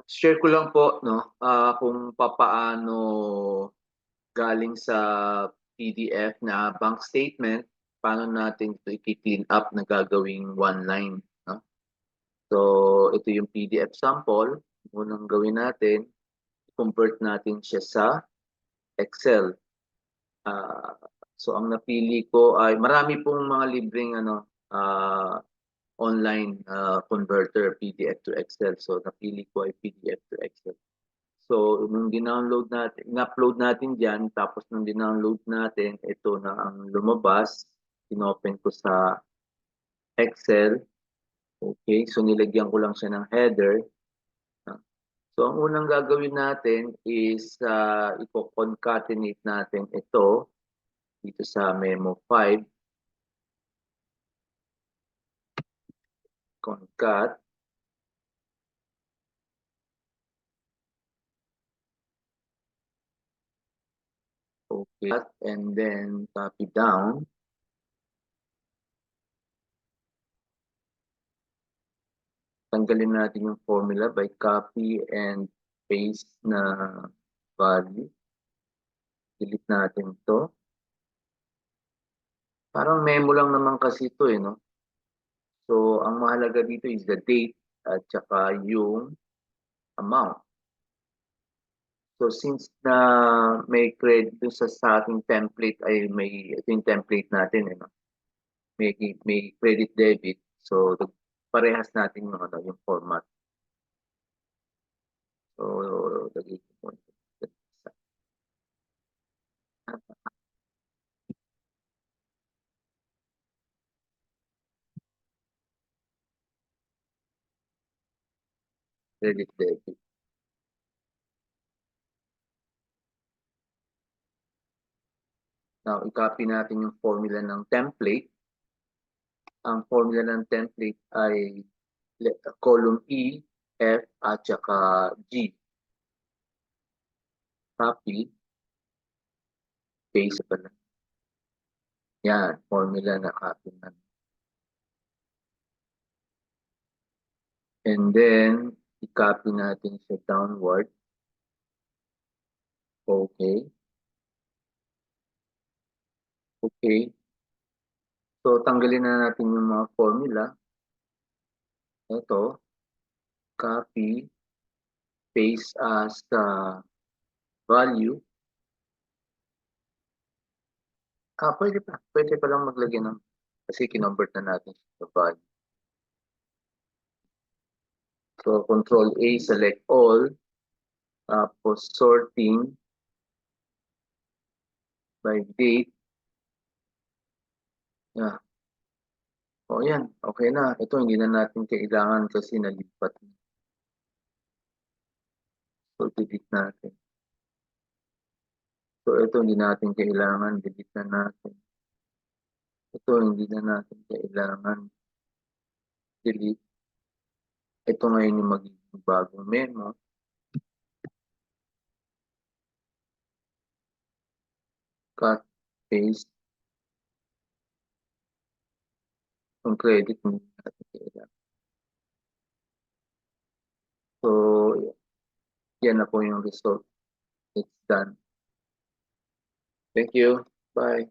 Share ko lang po, no, kung papaano galing sa PDF na bank statement, paano natin ito i-clean up na gagawing one line, no? So, ito yung PDF sample. Unang gawin natin, convert natin siya sa Excel. Ah, so, ang napili ko ay marami pong mga libreng online converter PDF to Excel. So, napili ko ay PDF to Excel. So, nung dinownload natin, in-upload natin dyan, tapos nung dinownload natin, ito na ang lumabas. Inopen ko sa Excel. Okay, so nilagyan ko lang siya ng header. So, ang unang gagawin natin is i-concatenate natin ito dito sa memo 5. Concat. Okay, and then copy down. Tanggalin natin yung formula by copy and paste na value. Delete natin to. Parang memo lang naman kasi ito eh, no? So, ang mahalaga dito is the date at saka yung amount. So, since na may credit sa ating template ay ito yung template natin eh, no? May credit debit. So, parehas natin yung format. So, lagay ko po. Credit debit. Now, i-copy natin yung formula ng template. Ang formula ng template ay column E, F, at saka G. Copy, paste pala. Yan, formula na copy na. And then, i-copy natin siya downward. Okay. Okay. So, tanggalin na natin yung mga formula. Ito, copy, paste as value. Pwede pa lang maglagay ng, kasi kinonvert na natin sa value. So, Control A, select all. Tapos, sorting by date. Yeah. O yan, okay na. Ito, hindi na natin kailangan kasi nalipat. So, delete natin. So, ito, hindi natin kailangan. Delete na natin. Ito, hindi na natin kailangan. Delete. Ito ngayon yung magiging bagong memo. Cut, paste. Yung credit, hindi natin kailangan. So, yan na po yung result. It's done. Thank you. Bye.